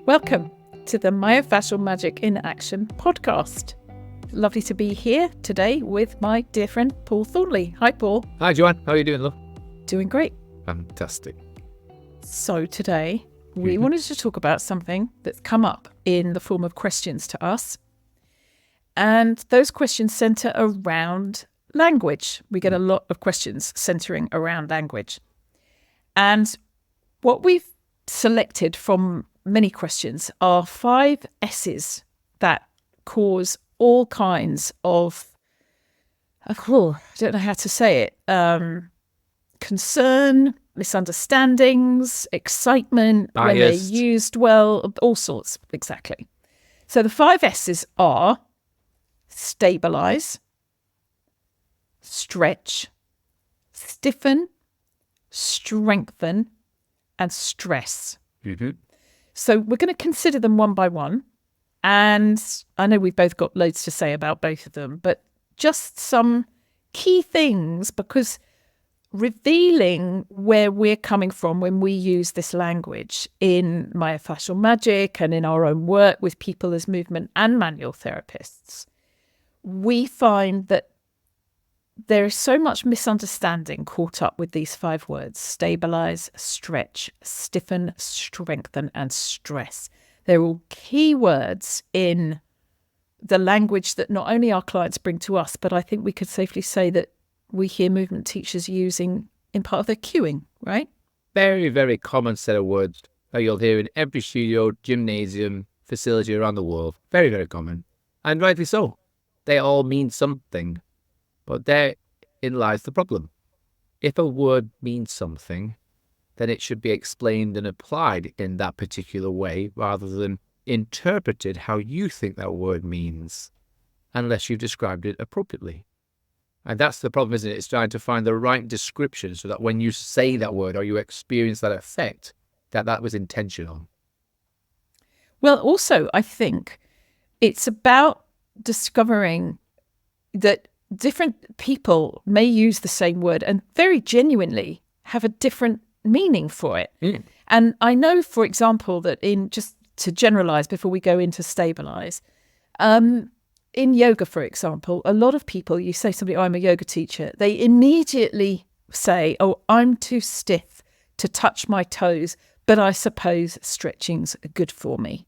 Welcome to the Myofascial Magic in Action podcast. Lovely to be here today with my dear friend Paul Thornley. Hi, Paul. Hi, Joanne. How are you doing, love? Doing great. Fantastic. So today we wanted to talk about something that's come up in the form of questions to us. And those questions centre around language. We get a lot of questions centering around language. And what we've selected from many questions are 5 S's that cause all kinds of, I don't know how to say it, concern, misunderstandings, excitement, Biased. when they're used well, all sorts, exactly. So the 5 S's are stabilize, stretch, stiffen, strengthen, and stress. So we're going to consider them one by one. And I know we've both got loads to say about both of them, but just some key things, because revealing where we're coming from when we use this language in Myofascial Magic and in our own work with people as movement and manual therapists, we find that there is so much misunderstanding caught up with these 5 words: stabilize, stretch, stiffen, strengthen, and stress. They're all key words in the language that not only our clients bring to us, but I think we could safely say that we hear movement teachers using in part of their cueing, right? Very, very common set of words that you'll hear in every studio, gymnasium, facility around the world. Very, very common. And rightly so. They all mean something. But therein lies the problem. If a word means something, then it should be explained and applied in that particular way rather than interpreted how you think that word means, unless you've described it appropriately. And that's the problem, isn't it? It's trying to find the right description so that when you say that word or you experience that effect, that was intentional. Well, also, I think it's about discovering that different people may use the same word and very genuinely have a different meaning for it. And I know, for example, that in, just to generalize before we go into stabilize, in yoga, for example, a lot of people, you say somebody, oh, I'm a yoga teacher, they immediately say, oh, I'm too stiff to touch my toes, but I suppose stretching's good for me.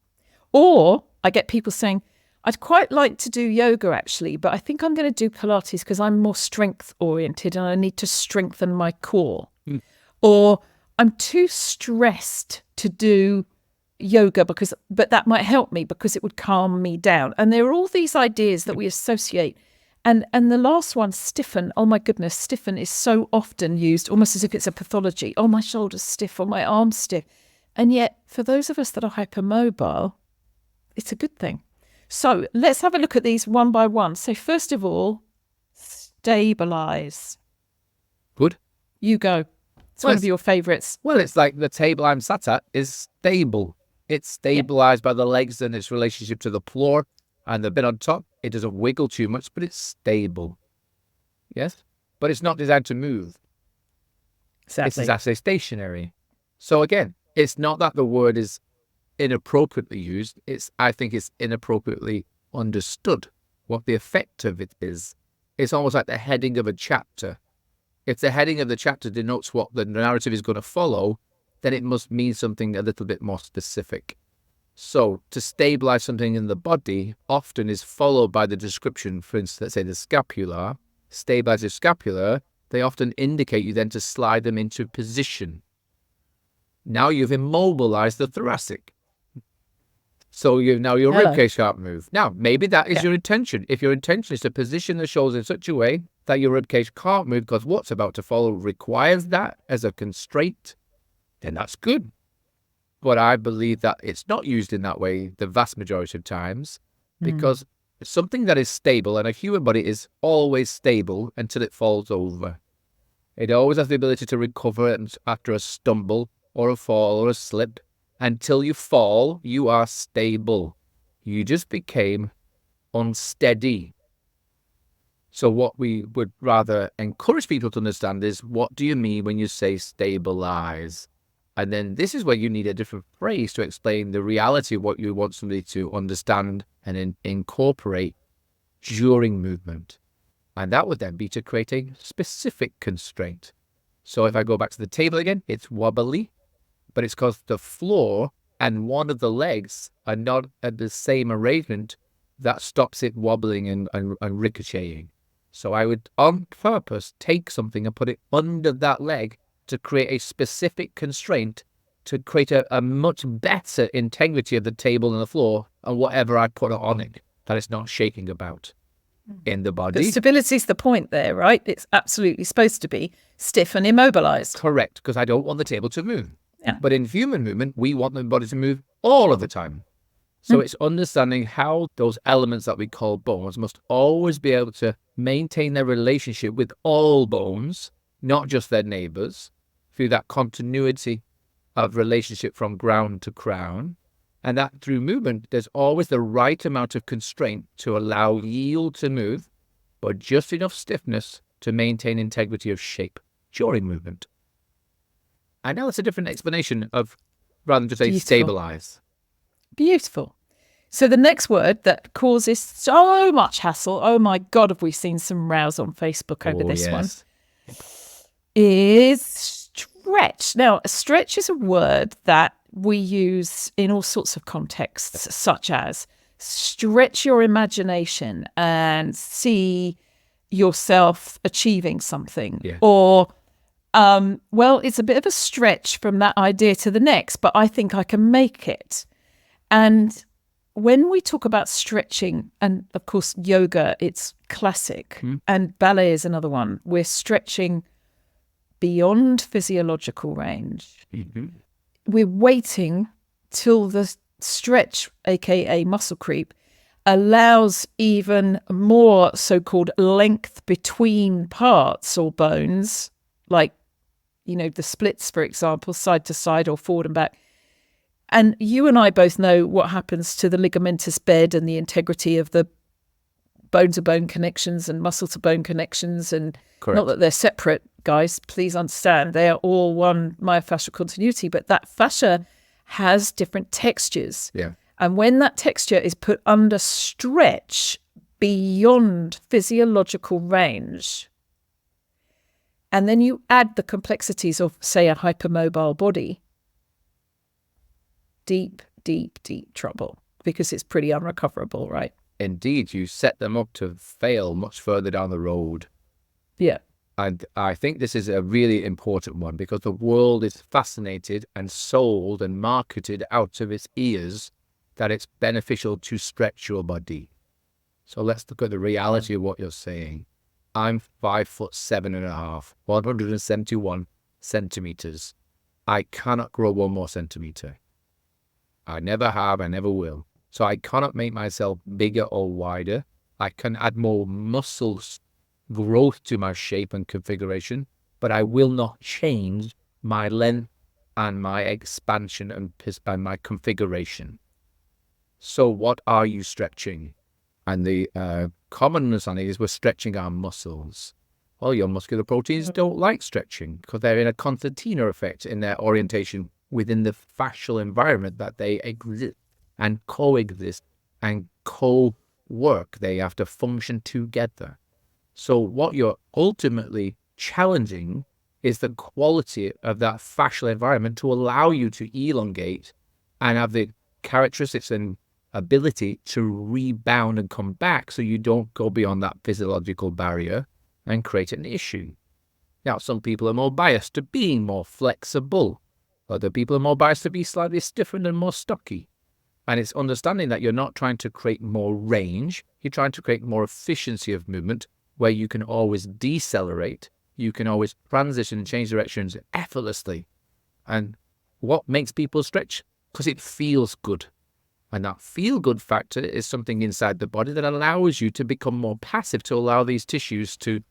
Or I get people saying, I'd quite like to do yoga actually, but I think I'm going to do Pilates because I'm more strength oriented and I need to strengthen my core. Or I'm too stressed to do yoga but that might help me because it would calm me down. And there are all these ideas that we associate. And the last one, stiffen, oh my goodness, stiffen is so often used almost as if it's a pathology. Oh, my shoulder's stiff or my arm's stiff. And yet for those of us that are hypermobile, it's a good thing. So let's have a look at these one by one. So first of all, stabilize. Good. You go. It's one of your favourites. Well, it's like the table I'm sat at is stable. It's stabilized by the legs and its relationship to the floor and the bit on top. It doesn't wiggle too much, but it's stable. Yes? But it's not designed to move. Exactly. It's actually stationary. So again, it's not that the word is inappropriately used. I think it's inappropriately understood what the effect of it is. It's almost like the heading of a chapter. If the heading of the chapter denotes what the narrative is going to follow, then it must mean something a little bit more specific. So to stabilize something in the body often is followed by the description. For instance, let's say the scapula, stabilize the scapula, they often indicate you then to slide them into position. Now you've immobilized the thoracic. So your ribcage can't move. Now, maybe that is your intention. If your intention is to position the shoulders in such a way that your ribcage can't move because what's about to follow requires that as a constraint, then that's good. But I believe that it's not used in that way the vast majority of times because something that is stable, and a human body is always stable until it falls over. It always has the ability to recover after a stumble or a fall or a slip. Until you fall, you are stable. You just became unsteady. So what we would rather encourage people to understand is, what do you mean when you say stabilize? And then this is where you need a different phrase to explain the reality of what you want somebody to understand and incorporate during movement. And that would then be to create a specific constraint. So if I go back to the table again, it's wobbly, but it's because the floor and one of the legs are not at the same arrangement that stops it wobbling and ricocheting. So I would, on purpose, take something and put it under that leg to create a specific constraint to create a much better integrity of the table and the floor and whatever I put on it, that it's not shaking about in the body. But stability is the point there, right? It's absolutely supposed to be stiff and immobilized. Correct, because I don't want the table to move. Yeah. But in human movement, we want the body to move all of the time. So it's understanding how those elements that we call bones must always be able to maintain their relationship with all bones, not just their neighbors, through that continuity of relationship from ground to crown. And that through movement, there's always the right amount of constraint to allow yield to move, but just enough stiffness to maintain integrity of shape during movement. I know it's a different explanation of, rather than just say stabilize. Beautiful. So the next word that causes so much hassle, oh my God, have we seen some rows on Facebook over this one, is stretch. Now, stretch is a word that we use in all sorts of contexts, such as stretch your imagination and see yourself achieving something. Yeah. Or, well, it's a bit of a stretch from that idea to the next, but I think I can make it. And when we talk about stretching, and of course, yoga, it's classic, and ballet is another one, we're stretching beyond physiological range. We're waiting till the stretch, aka muscle creep, allows even more so-called length between parts or bones, like, you know, the splits, for example, side to side or forward and back. And you and I both know what happens to the ligamentous bed and the integrity of the bone-to-bone connections and muscle-to-bone connections. And Correct. Not that they're separate, guys, please understand. They are all one myofascial continuity, but that fascia has different textures. Yeah. And when that texture is put under stretch beyond physiological range, and then you add the complexities of, say, a hypermobile body, deep, deep, deep trouble, because it's pretty unrecoverable, right? Indeed, you set them up to fail much further down the road. Yeah. And I think this is a really important one because the world is fascinated and sold and marketed out of its ears that it's beneficial to stretch your body. So let's look at the reality of what you're saying. I'm 5'7.5", 171 centimeters. I cannot grow one more centimeter. I never have, I never will. So I cannot make myself bigger or wider. I can add more muscles growth to my shape and configuration, but I will not change my length and my expansion and my configuration. So what are you stretching? And the common understanding is we're stretching our muscles. Well, your muscular proteins don't like stretching because they're in a concertina effect in their orientation within the fascial environment that they exist and coexist and co-work. They have to function together. So what you're ultimately challenging is the quality of that fascial environment to allow you to elongate and have the characteristics and ability to rebound and come back so you don't go beyond that physiological barrier and create an issue. Now, some people are more biased to being more flexible. Other people are more biased to be slightly stiffer and more stocky. And it's understanding that you're not trying to create more range. You're trying to create more efficiency of movement where you can always decelerate. You can always transition and change directions effortlessly. And what makes people stretch? Because it feels good. And that feel-good factor is something inside the body that allows you to become more passive, to allow these tissues to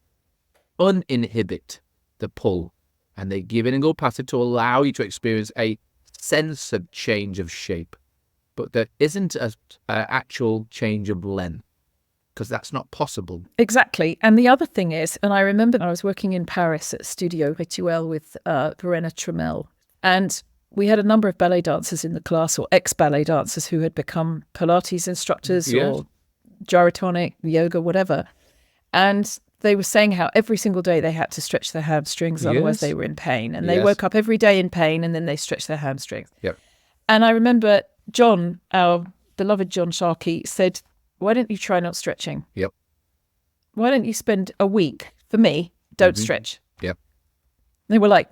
uninhibit the pull. And they give in and go passive to allow you to experience a sense of change of shape. But there isn't an actual change of length, because that's not possible. Exactly. And the other thing is, and I remember I was working in Paris at Studio Rituel with Verena Tremel, and we had a number of ballet dancers in the class, or ex-ballet dancers who had become Pilates instructors or gyrotonic, yoga, whatever. And they were saying how every single day they had to stretch their hamstrings, otherwise they were in pain. And they woke up every day in pain, and then they stretched their hamstrings. Yep. And I remember John, our beloved John Sharkey, said, why don't you try not stretching? Yep. Why don't you spend a week, for me, don't stretch? Yep. They were like,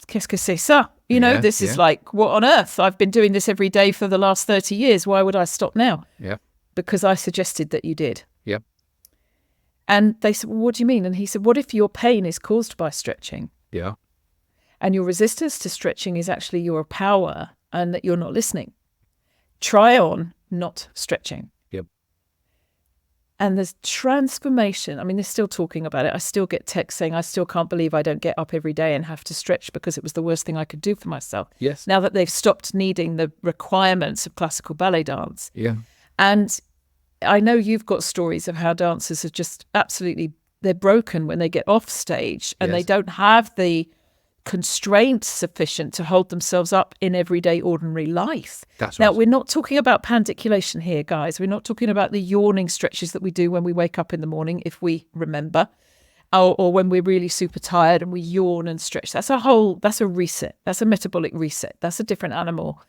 qu'est-ce que c'est ça? You know, this is like, what on earth? I've been doing this every day for the last 30 years. Why would I stop now? Yeah. Because I suggested that you did. Yep. And they said, well, what do you mean? And he said, what if your pain is caused by stretching? Yeah. And your resistance to stretching is actually your power and that you're not listening. Try on not stretching. Yep. And there's transformation. I mean, they're still talking about it. I still get texts saying, I still can't believe I don't get up every day and have to stretch because it was the worst thing I could do for myself. Yes. Now that they've stopped needing the requirements of classical ballet dance. Yeah. And I know you've got stories of how dancers are just absolutely, they're broken when they get off stage and they don't have the constraints sufficient to hold themselves up in everyday ordinary life. That's now, right. we're not talking about pandiculation here, guys. We're not talking about the yawning stretches that we do when we wake up in the morning, if we remember, or when we're really super tired and we yawn and stretch. That's a reset. That's a metabolic reset. That's a different animal.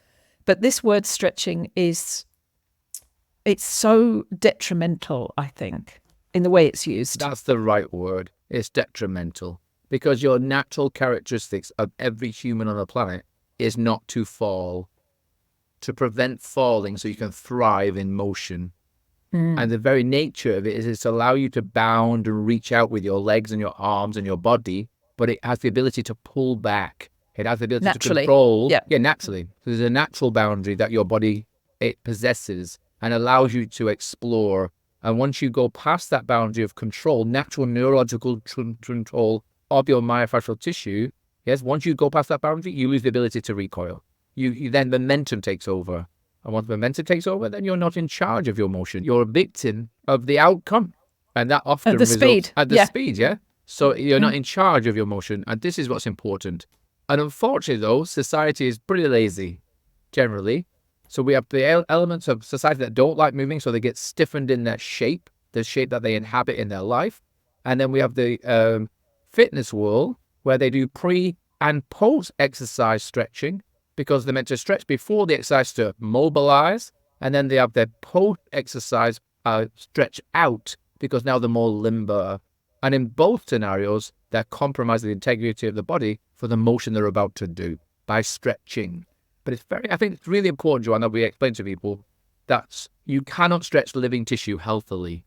But this word stretching it's so detrimental, I think, in the way it's used. That's the right word. It's detrimental. Because your natural characteristics of every human on the planet is not to fall, to prevent falling so you can thrive in motion. And the very nature of it is to allow you to bound and reach out with your legs and your arms and your body, but it has the ability to pull back. It has the ability Naturally. to control. Yeah, naturally. So there's a natural boundary that your body, it possesses and allows you to explore. And once you go past that boundary of control, natural neurological control of your myofascial tissue, once you go past that boundary, you lose the ability to recoil. You then momentum takes over. And once momentum takes over, then you're not in charge of your motion. You're a victim of the outcome. And that often At the speed. At the speed, yeah? So you're not in charge of your motion. And this is what's important. And unfortunately, though, society is pretty lazy, generally. So we have the elements of society that don't like moving, so they get stiffened in their shape, the shape that they inhabit in their life. And then we have the fitness world, where they do pre and post exercise stretching, because they're meant to stretch before the exercise to mobilize, and then they have their post exercise stretch out, because now they're more limber. And in both scenarios, they're compromising the integrity of the body for the motion they're about to do by stretching. But I think it's really important, Joanne, that we explain to people that you cannot stretch living tissue healthily.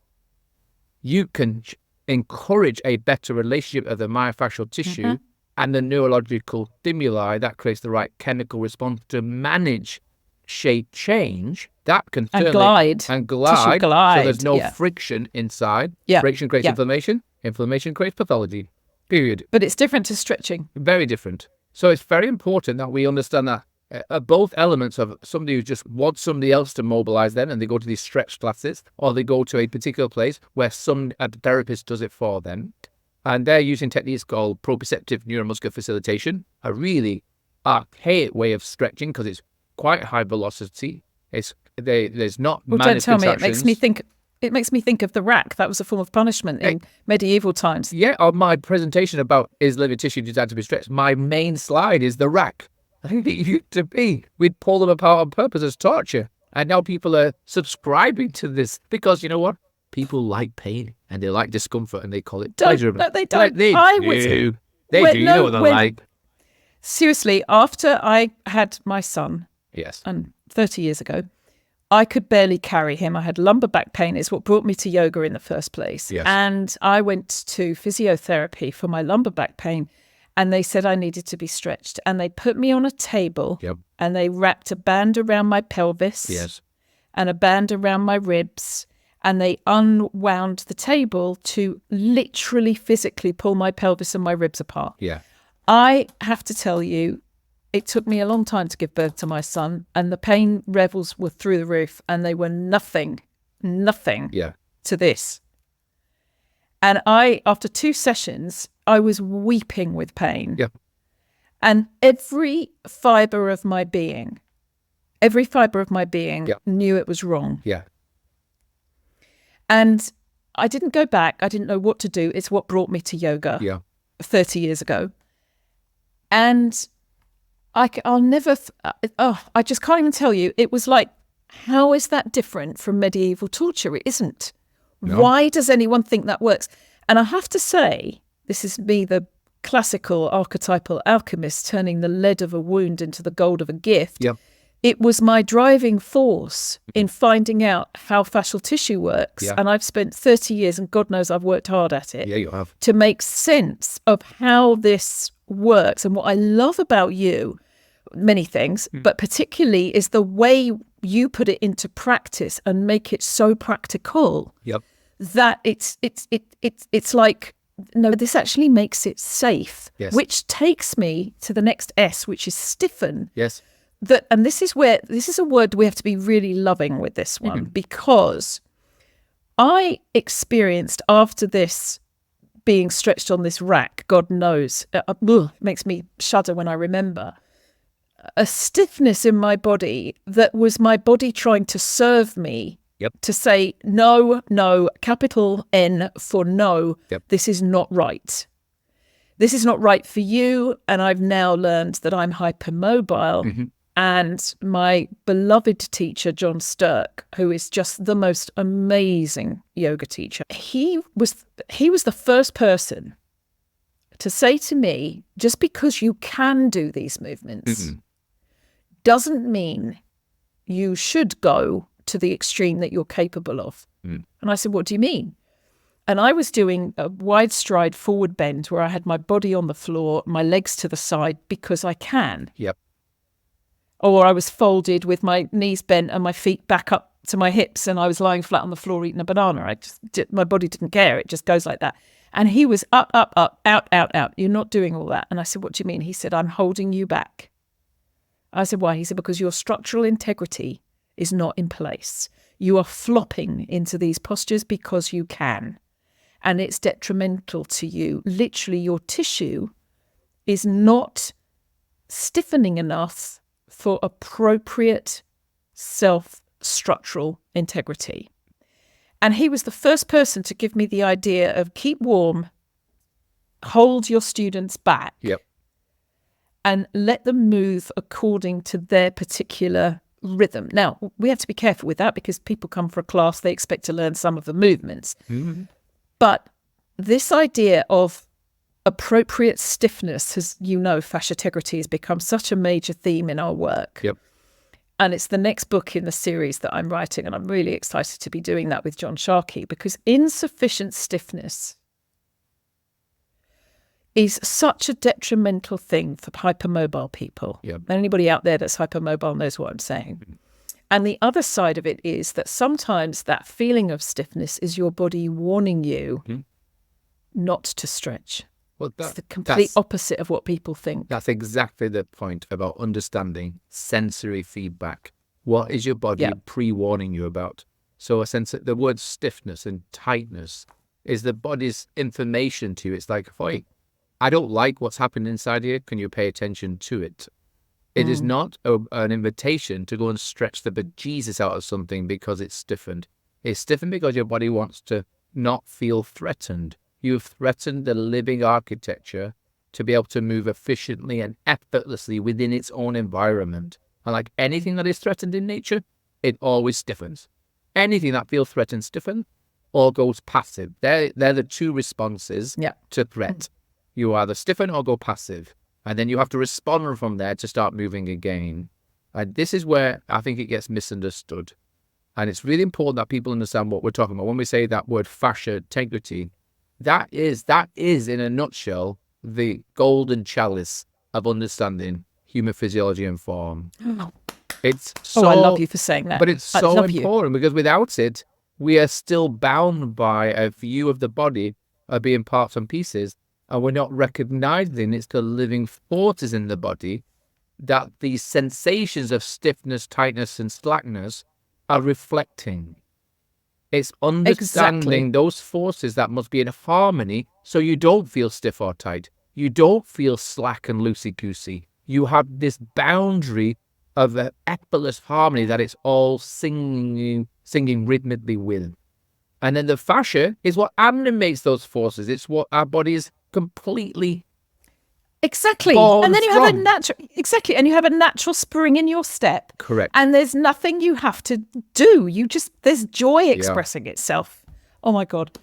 You can encourage a better relationship of the myofascial tissue and the neurological stimuli that creates the right chemical response to manage shape change. That can glide. Tissue glide. So there's no friction inside. Friction creates inflammation. Inflammation creates pathology. Period. But it's different to stretching. Very different. So it's very important that we understand that both elements of somebody who just wants somebody else to mobilize them and they go to these stretch classes, or they go to a particular place where a therapist does it for them, and they're using techniques called proprioceptive neuromuscular facilitation, a really archaic way of stretching because it's quite high velocity. There's not don't tell me. It makes me think of the rack. That was a form of punishment in medieval times. Yeah, on my presentation about is living tissue designed to be stretched, my main slide is the rack. I think it used to be. We'd pull them apart on purpose as torture. And now people are subscribing to this because, you know what? People like pain and they like discomfort and they call it pleasurable. No, they don't. They do. You know what they're like. Seriously, after I had my son, and 30 years ago, I could barely carry him. I had lumbar back pain. It's what brought me to yoga in the first place. Yes. And I went to physiotherapy for my lumbar back pain. And they said I needed to be stretched. And they put me on a table and they wrapped a band around my pelvis and a band around my ribs. And they unwound the table to literally physically pull my pelvis and my ribs apart. Yeah. I have to tell you, it took me a long time to give birth to my son. And the pain levels were through the roof. And they were nothing to this. And after 2 sessions, I was weeping with pain. Yeah. And every fiber of my being knew it was wrong. Yeah. And I didn't go back. I didn't know what to do. It's what brought me to yoga 30 years ago. And I'll never, I just can't even tell you. It was like, how is that different from medieval torture? It isn't. No. Why does anyone think that works? And I have to say, this is me, the classical archetypal alchemist, turning the lead of a wound into the gold of a gift. Yep. It was my driving force in finding out how fascial tissue works. Yeah. And I've spent 30 years, and God knows I've worked hard at it. Yeah, you have. To make sense of how this works. And what I love about you, many things, but particularly is the way you put it into practice and make it so practical. Yep. That it's like, no, this actually makes it safe. Yes. Which takes me to the next S, which is stiffen. Yes. And this is a word we have to be really loving with this one, because I experienced after this being stretched on this rack, God knows, it makes me shudder when I remember, a stiffness in my body that was my body trying to serve me. Yep. To say, no, capital N for no, yep. This is not right. This is not right for you. And I've now learned that I'm hypermobile. And my beloved teacher, John Sturck, who is just the most amazing yoga teacher, he was the first person to say to me, just because you can do these movements doesn't mean you should go to the extreme that you're capable of. And I said, what do you mean? And I was doing a wide stride forward bend where I had my body on the floor, my legs to the side, because I can. Yep. Or I was folded with my knees bent and my feet back up to my hips, and I was lying flat on the floor eating a banana. My body didn't care. It just goes like that. And he was up, out. You're not doing all that. And I said, what do you mean? He said, I'm holding you back. I said, why? He said, because your structural integrity is not in place. You are flopping into these postures because you can. And it's detrimental to you. Literally, your tissue is not stiffening enough for appropriate self-structural integrity. And he was the first person to give me the idea of keep warm, hold your students back, and let them move according to their particular rhythm. Now, we have to be careful with that because people come for a class, they expect to learn some of the movements. But this idea of appropriate stiffness, as you know, Fasciategrity has become such a major theme in our work. And it's the next book in the series that I'm writing, and I'm really excited to be doing that with John Sharkey, because insufficient stiffness is such a detrimental thing for hypermobile people. Anybody out there that's hypermobile knows what I'm saying. And the other side of it is that sometimes that feeling of stiffness is your body warning you not to stretch. Well, it's the complete opposite of what people think. That's exactly the point about understanding sensory feedback. What is your body pre-warning you about? So the word stiffness and tightness is the body's information to you. It's like, "Oi, I don't like what's happening inside here. Can you pay attention to it?" It is not an invitation to go and stretch the bejesus out of something because it's stiffened. It's stiffened because your body wants to not feel threatened. You've threatened the living architecture to be able to move efficiently and effortlessly within its own environment. And like anything that is threatened in nature, it always stiffens. Anything that feels threatened, stiffen, or goes passive. They're the two responses to threat. You either stiffen or go passive. And then you have to respond from there to start moving again. And this is where I think it gets misunderstood. And it's really important that people understand what we're talking about. When we say that word fasciategrity, that is in a nutshell the golden chalice of understanding human physiology and form. It's so, I love you for saying that. But it's so important because without it, we are still bound by a view of the body of being parts and pieces, and we're not recognizing it's the living forces in the body that these sensations of stiffness, tightness, and slackness are reflecting. It's understanding those forces that must be in harmony so you don't feel stiff or tight. you don't feel slack and loosey-goosey. You have this boundary of an effortless harmony that it's all singing rhythmically with. And then the fascia is what animates those forces. It's what our body is completely Exactly. born And then you from. have a natural, exactly. And you have a natural spring in your step. Correct. And there's nothing you have to do. There's joy expressing itself. Oh my God.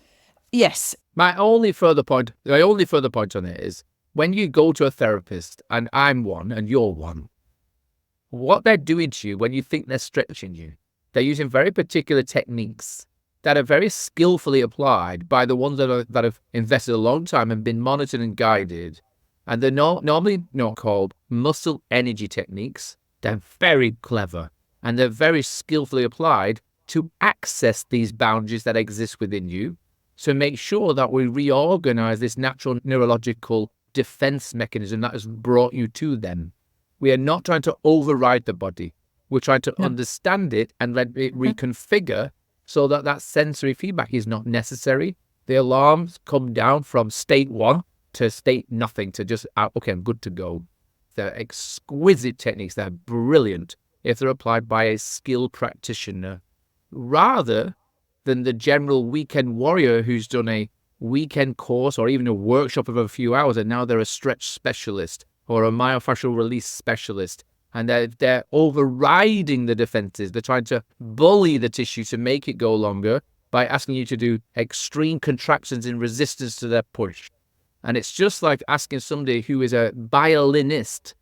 Yes. My only further point on it is when you go to a therapist, and I'm one and you're one, what they're doing to you when you think they're stretching you, they're using very particular techniques that are very skillfully applied by the ones that have invested a long time and been monitored and guided. And they're normally not called muscle energy techniques. They're very clever and they're very skillfully applied to access these boundaries that exist within you. So make sure that we reorganize this natural neurological defense mechanism that has brought you to them. We are not trying to override the body. We're trying to understand it and let it reconfigure so that that sensory feedback is not necessary. The alarms come down from state 1 to state nothing, to just, okay, I'm good to go. They're exquisite techniques. They're brilliant if they're applied by a skilled practitioner, rather than the general weekend warrior who's done a weekend course or even a workshop of a few hours, and now they're a stretch specialist or a myofascial release specialist, and they're overriding the defenses. They're trying to bully the tissue to make it go longer by asking you to do extreme contractions in resistance to their push. And it's just like asking somebody who is a violinist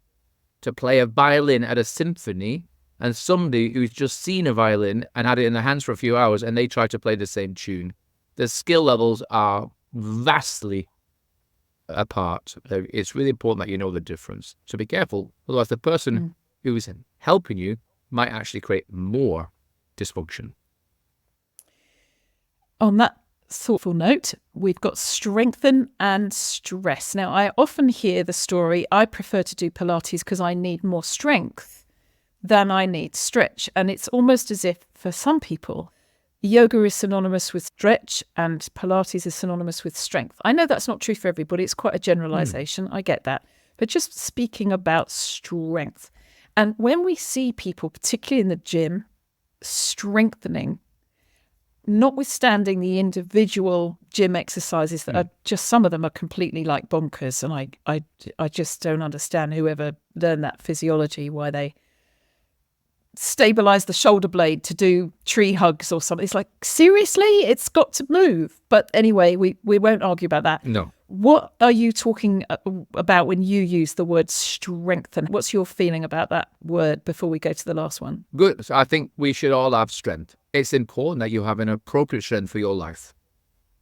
to play a violin at a symphony and somebody who's just seen a violin and had it in their hands for a few hours and they try to play the same tune. The skill levels are vastly apart. It's really important that you know the difference. So be careful. Otherwise, the person who is helping you might actually create more dysfunction. On that thoughtful note, we've got strengthen and stress. Now, I often hear the story, I prefer to do Pilates because I need more strength than I need stretch. And it's almost as if for some people, yoga is synonymous with stretch and Pilates is synonymous with strength. I know that's not true for everybody. It's quite a generalization. I get that. But just speaking about strength. And when we see people, particularly in the gym, strengthening, notwithstanding the individual gym exercises that are just, some of them are completely like bonkers. And I just don't understand whoever learned that physiology, why they stabilize the shoulder blade to do tree hugs or something. It's like, seriously, it's got to move. But anyway, we won't argue about that. No. What are you talking about when you use the word strengthen? What's your feeling about that word before we go to the last one? Good. So I think we should all have strength. It's important that you have an appropriate strength for your life.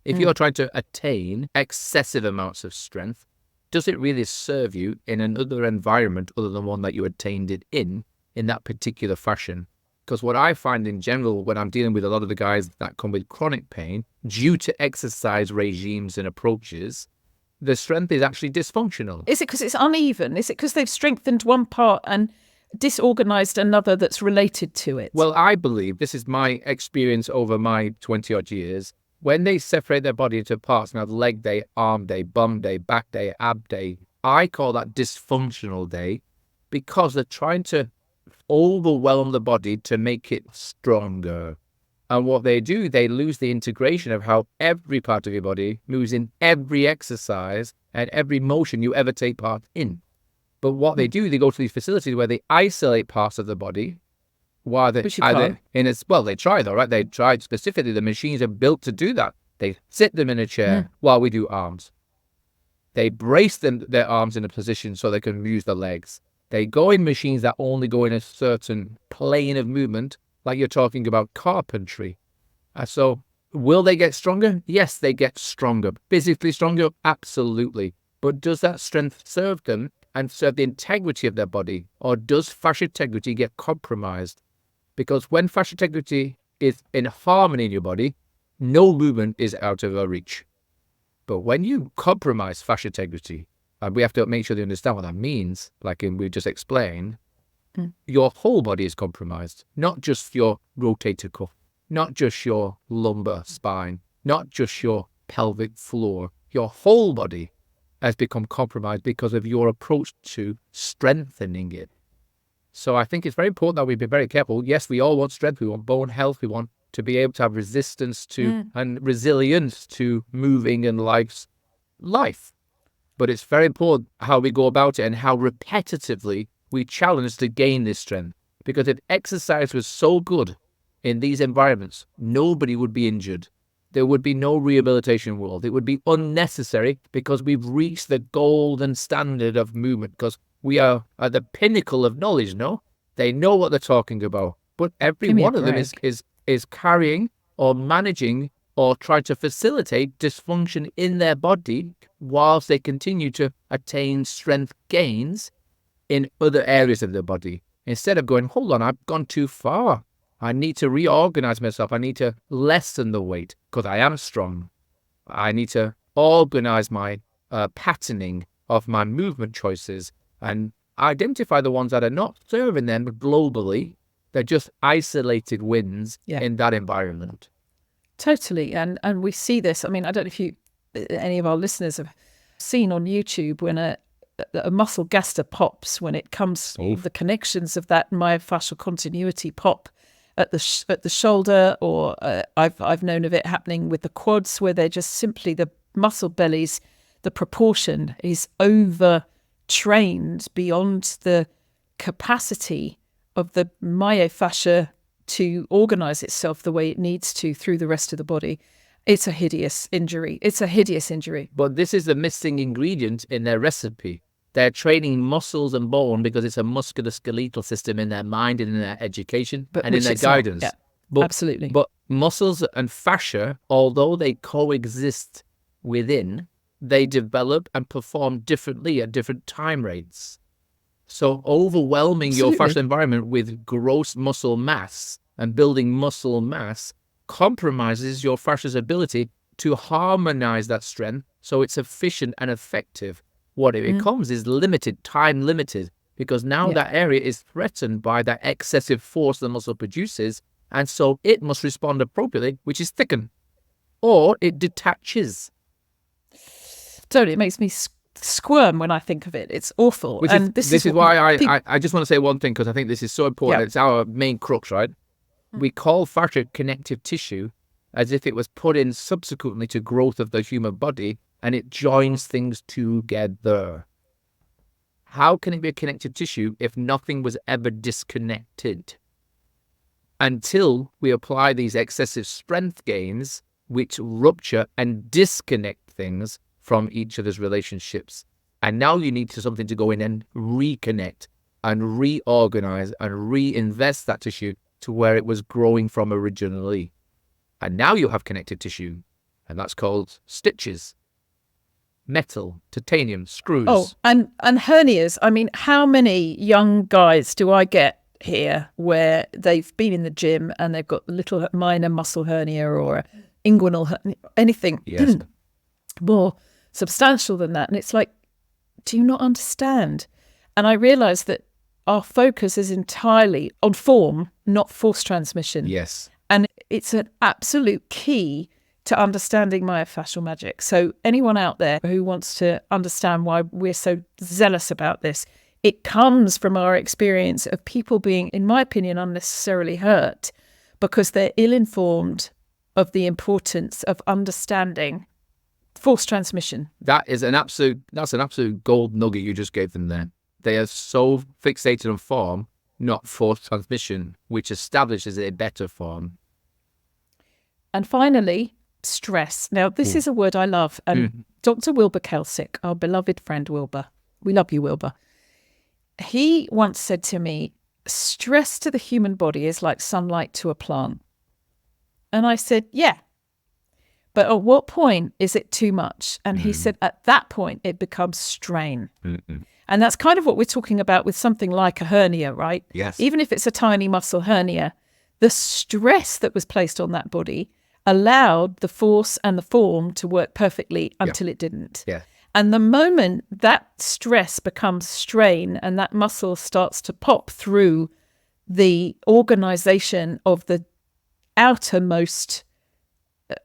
If you're trying to attain excessive amounts of strength, does it really serve you in another environment other than one that you attained it in that particular fashion? Because what I find in general when I'm dealing with a lot of the guys that come with chronic pain due to exercise regimes and approaches, the strength is actually dysfunctional. Is it because it's uneven? Is it because they've strengthened one part and disorganized another that's related to it? Well, I believe, this is my experience over my 20 odd years, when they separate their body into parts and have leg day, arm day, bum day, back day, ab day, I call that dysfunctional day because they're trying to overwhelm the body to make it stronger. And what they do, they lose the integration of how every part of your body moves in every exercise and every motion you ever take part in. But what they do, they go to these facilities where they isolate parts of the body while they they try though, right? They try specifically, the machines are built to do that. They sit them in a chair while we do arms. They brace their arms in a position so they can use the legs. They go in machines that only go in a certain plane of movement, like you're talking about carpentry. So will they get stronger? Yes, they get stronger. Physically stronger? Absolutely. But does that strength serve them and serve the integrity of their body? Or does fasciategrity get compromised? Because when fasciategrity is in harmony in your body, no movement is out of our reach. But when you compromise fasciategrity, and we have to make sure they understand what that means, like we just explained, your whole body is compromised, not just your rotator cuff, not just your lumbar spine, not just your pelvic floor, your whole body. has become compromised because of your approach to strengthening it. So I think it's very important that we be very careful. Yes, we all want strength. We want bone health. We want to be able to have resistance to and resilience to moving and life. But it's very important how we go about it and how repetitively we challenge to gain this strength. Because if exercise was so good in these environments, nobody would be injured. There would be no rehabilitation world. It would be unnecessary because we've reached the golden standard of movement, because we are at the pinnacle of knowledge, no? They know what they're talking about. But every one of them is carrying or managing or trying to facilitate dysfunction in their body whilst they continue to attain strength gains in other areas of their body. Instead of going, hold on, I've gone too far. I need to reorganize myself. I need to lessen the weight because I am strong. I need to organize my patterning of my movement choices and identify the ones that are not serving them globally. They're just isolated wins in that environment. Totally. And we see this. I mean, I don't know if any of our listeners have seen on YouTube when a muscle gaster pops, when it comes, the connections of that myofascial continuity pop at the shoulder, or I've known of it happening with the quads, where they're just simply the muscle bellies, the proportion is overtrained beyond the capacity of the myofascia to organize itself the way it needs to through the rest of the body. It's a hideous injury. But this is the missing ingredient in their recipe. They're training muscles and bone because it's a musculoskeletal system in their mind and in their education and in their guidance. Absolutely. But muscles and fascia, although they coexist within, they develop and perform differently at different time rates. So overwhelming your fascial environment with gross muscle mass and building muscle mass compromises your fascia's ability to harmonize that strength so it's efficient and effective. What it becomes is limited, time limited, because now that area is threatened by that excessive force the muscle produces, and so it must respond appropriately, which is thicken, or it detaches. Totally, it makes me squirm when I think of it. It's awful. This is why I just want to say one thing, because I think this is so important. It's our main crux, right? We call fascia connective tissue as if it was put in subsequently to growth of the human body, and it joins things together. How can it be a connective tissue if nothing was ever disconnected? Until we apply these excessive strength gains, which rupture and disconnect things from each other's relationships. And now you need something to go in and reconnect and reorganize and reinvest that tissue to where it was growing from originally. And now you have connective tissue, and that's called stitches. Metal, titanium, screws. Oh, and hernias. I mean, how many young guys do I get here where they've been in the gym and they've got a little minor muscle hernia or inguinal hernia, anything more substantial than that? And it's like, do you not understand? And I realise that our focus is entirely on form, not force transmission. Yes. And it's an absolute key to understanding myofascial magic. So anyone out there who wants to understand why we're so zealous about this, it comes from our experience of people being, in my opinion, unnecessarily hurt because they're ill-informed of the importance of understanding force transmission. That's an absolute gold nugget you just gave them there. They are so fixated on form, not force transmission, which establishes a better form. And finally, stress. Now, this is a word I love. And Dr. Wilbur Kelsick, our beloved friend Wilbur, we love you, Wilbur. He once said to me, stress to the human body is like sunlight to a plant. And I said, yeah. But at what point is it too much? And he said, at that point, it becomes strain. And that's kind of what we're talking about with something like a hernia, right? Yes. Even if it's a tiny muscle hernia, the stress that was placed on that body allowed the force and the form to work perfectly until it didn't. Yeah. And the moment that stress becomes strain and that muscle starts to pop through the organization of the outermost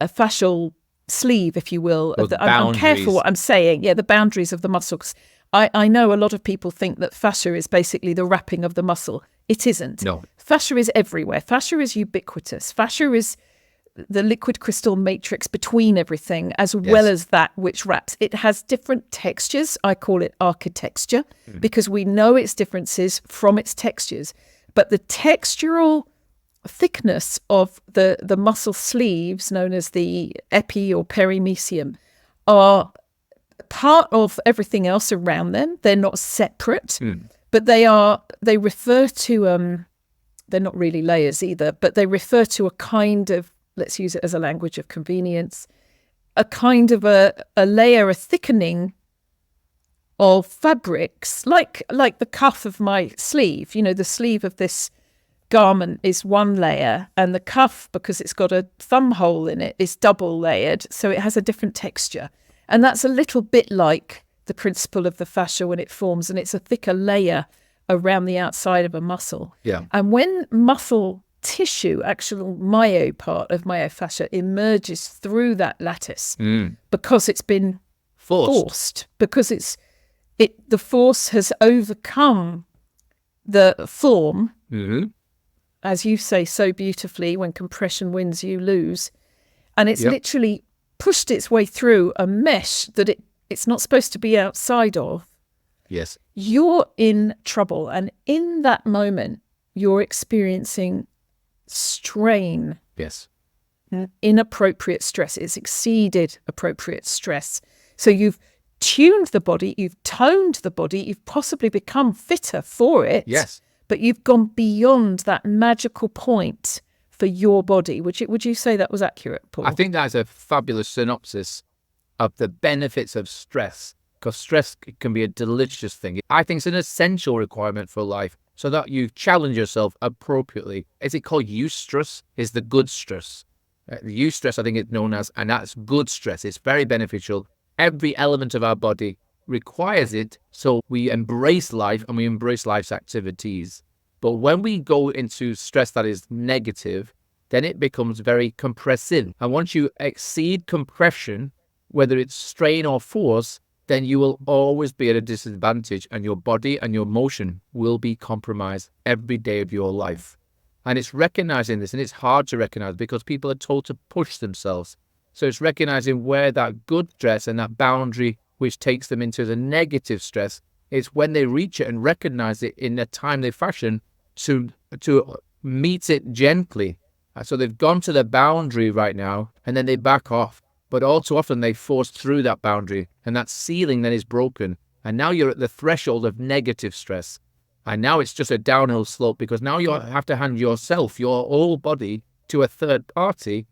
fascial sleeve, if you will. Or the I'm careful boundaries. what I'm saying. Yeah, the boundaries of the muscle. 'Cause I know a lot of people think that fascia is basically the wrapping of the muscle. It isn't. No. Fascia is everywhere. Fascia is ubiquitous. Fascia is the liquid crystal matrix between everything, as well as that which wraps. It has different textures. I call it architecture because we know its differences from its textures. But the textural thickness of the muscle sleeves, known as the epi or perimysium, are part of everything else around them. They're not separate, but they refer to, they're not really layers either, but they refer to a kind of, let's use it as a language of convenience, a kind of a layer, a thickening of fabrics, like the cuff of my sleeve. You know, the sleeve of this garment is one layer, and the cuff, because it's got a thumb hole in it, is double layered, so it has a different texture. And that's a little bit like the principle of the fascia when it forms, and it's a thicker layer around the outside of a muscle. Yeah. And when muscle tissue, actual myo part of myofascia, emerges through that lattice, because it's been forced, because the force has overcome the form, as you say so beautifully, when compression wins, you lose. And it's literally pushed its way through a mesh that it's not supposed to be outside of. Yes. You're in trouble. And in that moment, you're experiencing strain. Yes. Inappropriate stress. It's exceeded appropriate stress. So you've tuned the body, you've toned the body, you've possibly become fitter for it. Yes. But you've gone beyond that magical point for your body. Would you say that was accurate, Paul? I think that's a fabulous synopsis of the benefits of stress, because stress can be a delicious thing. I think it's an essential requirement for life so that you challenge yourself appropriately. Is it called eustress? Is the good stress. The eustress, I think it's known as, and that's good stress. It's very beneficial. Every element of our body requires it, so we embrace life and we embrace life's activities. But when we go into stress that is negative, then it becomes very compressive. And once you exceed compression, whether it's strain or force, then you will always be at a disadvantage, and your body and your motion will be compromised every day of your life. And it's recognizing this, and it's hard to recognize because people are told to push themselves. So it's recognizing where that good stress and that boundary which takes them into the negative stress is when they reach it and recognize it in a timely fashion to meet it gently. So they've gone to the boundary right now, and then they back off. But all too often they force through that boundary, and that ceiling then is broken. And now you're at the threshold of negative stress. And now it's just a downhill slope, because now you have to hand yourself, your whole body, to a third party.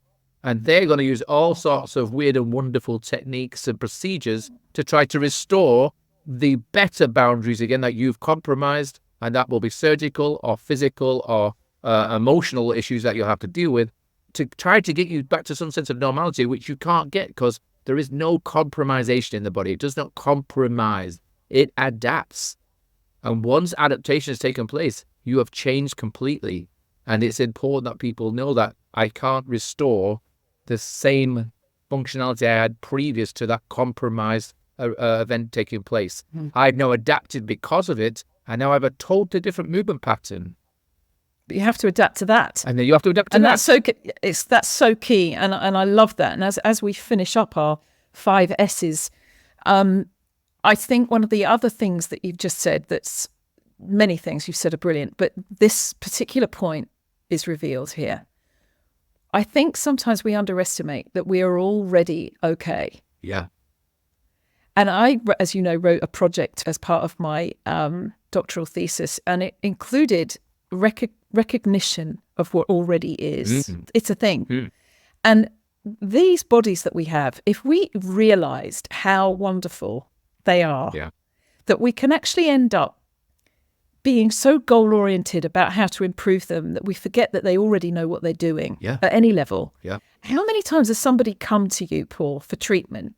And they're going to use all sorts of weird and wonderful techniques and procedures to try to restore the better boundaries again that you've compromised. And that will be surgical or physical or emotional issues that you'll have to deal with, to try to get you back to some sense of normality, which you can't get because there is no compromisation in the body. It does not compromise. It adapts. And once adaptation has taken place, you have changed completely. And it's important that people know that I can't restore the same functionality I had previous to that compromised event taking place. I've now adapted because of it, and now I have a totally different movement pattern. But you have to adapt to that. And then you have to adapt to that. That's so key, and I love that. And as we finish up our 5 S's, I think one of the other things that you've just said, that's many things you've said are brilliant, but this particular point is revealed here. I think sometimes we underestimate that we are already okay. Yeah. And I, as you know, wrote a project as part of my doctoral thesis, and it included recognition of what already is. It's a thing. And these bodies that we have, if we realized how wonderful they are, that we can actually end up being so goal-oriented about how to improve them that we forget that they already know what they're doing at any level. How many times has somebody come to you, Paul, for treatment,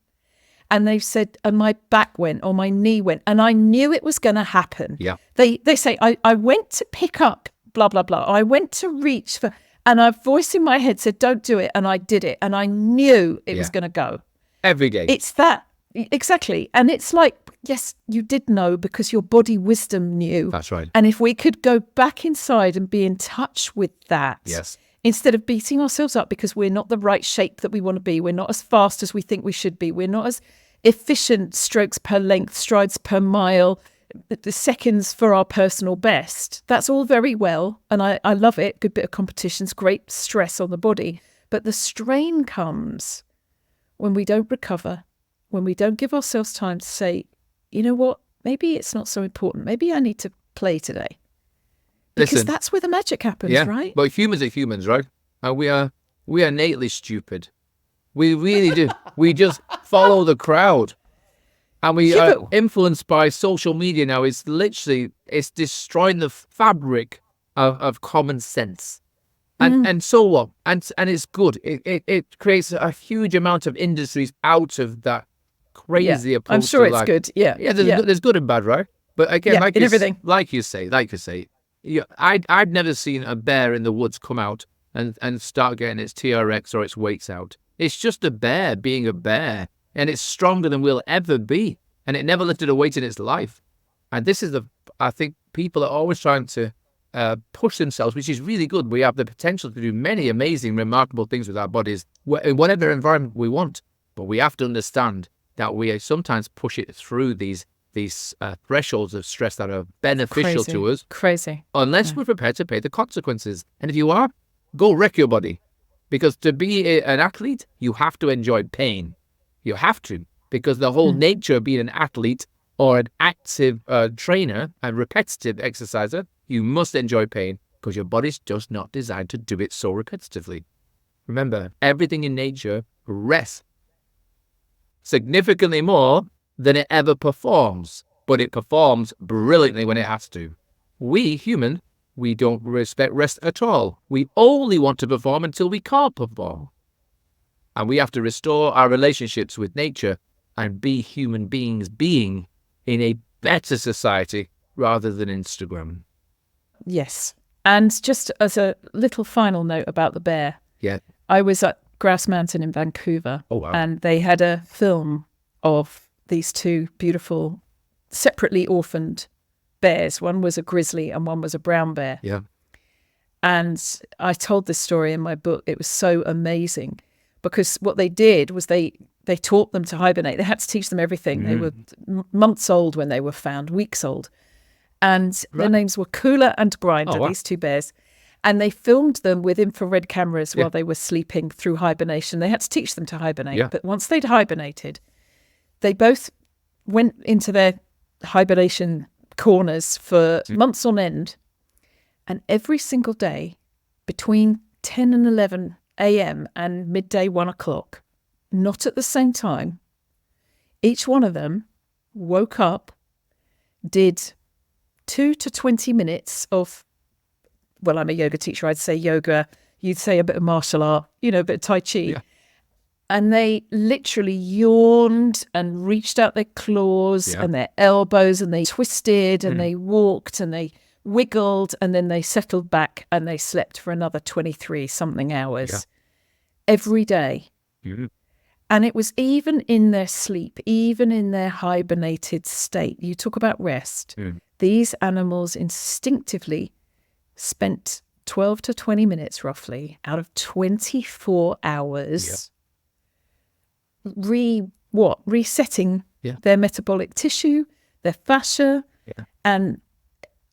and they've said, and my back went or my knee went, and I knew it was going to happen. They say, I went to pick up blah, blah, blah. I went to reach for, And a voice in my head said, don't do it. And I did it. And I knew it was Yeah. going to go. Every day. It's that. Exactly. And it's like, yes, you did know because your body wisdom knew. That's right. And if we could go back inside and be in touch with that, Yes. instead of beating ourselves up because we're not the right shape that we want to be, we're not as fast as we think we should be, we're not as efficient strokes per length, strides per mile, the seconds for our personal best. That's all very well. And I love it. Good bit of competition's great stress on the body. But the strain comes when we don't recover, when we don't give ourselves time to say, you know what, maybe it's not so important. Maybe I need to play today. Because that's where the magic happens, right? But humans are humans, right? And we are innately stupid. We really do. We just follow the crowd. And we are influenced by social media now. It's destroying the fabric of common sense. And so what? And it's good. It creates a huge amount of industries out of that crazy approach. I'm sure it's good. Yeah. There's good and bad, right? But again, everything. Like you say, I'd never seen a bear in the woods come out and start getting its TRX or its weights out. It's just a bear being a bear. And it's stronger than we'll ever be. And it never lifted a weight in its life. And this is I think people are always trying to push themselves, which is really good. We have the potential to do many amazing, remarkable things with our bodies in whatever environment we want. But we have to understand that we sometimes push it through these thresholds of stress that are beneficial to us. Crazy. Unless we're prepared to pay the consequences. And if you are, go wreck your body. Because to be an athlete, you have to enjoy pain. You have to, because the whole nature of being an athlete or an active trainer and repetitive exerciser, you must enjoy pain because your body's just not designed to do it so repetitively. Remember, everything in nature rests significantly more than it ever performs, but it performs brilliantly when it has to. We, human, we don't respect rest at all. We only want to perform until we can't perform. And we have to restore our relationships with nature and be human beings being in a better society rather than Instagram. Yes. And just as a little final note about the bear. Yeah. I was at Grouse Mountain in Vancouver. Oh, wow. And they had a film of these two beautiful, separately orphaned bears. One was a grizzly and one was a brown bear. Yeah. And I told this story in my book. It was so amazing. Because what they did was they taught them to hibernate. They had to teach them everything. They were months old when they were found, weeks old. And their names were Cooler and Grinder, these two bears. And they filmed them with infrared cameras while they were sleeping through hibernation. They had to teach them to hibernate. Yeah. But once they'd hibernated, they both went into their hibernation corners for months on end. And every single day between 10 and 11 a.m. and midday 1 o'clock, not at the same time, each one of them woke up, did 2 to 20 minutes of, well, I'm a yoga teacher, I'd say yoga, you'd say a bit of martial art, a bit of Tai Chi. Yeah. And they literally yawned and reached out their claws and their elbows, and they twisted and they walked and they wiggled, and then they settled back and they slept for another 23 something hours every day. And it was even in their sleep, even in their hibernated state. You talk about rest. These animals instinctively spent 12 to 20 minutes roughly out of 24 hours resetting their metabolic tissue, their fascia, and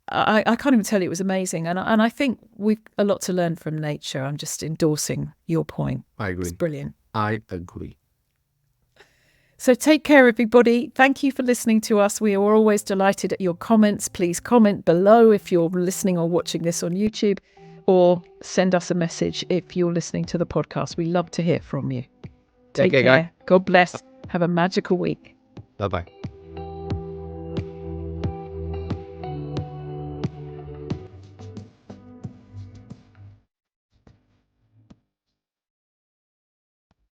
I can't even tell you, it was amazing. And I think we've a lot to learn from nature. I'm just endorsing your point. I agree. It's brilliant. I agree. So take care, everybody. Thank you for listening to us. We are always delighted at your comments. Please comment below if you're listening or watching this on YouTube, or send us a message if you're listening to the podcast. We love to hear from you. Take care. God bless. Have a magical week. Bye-bye.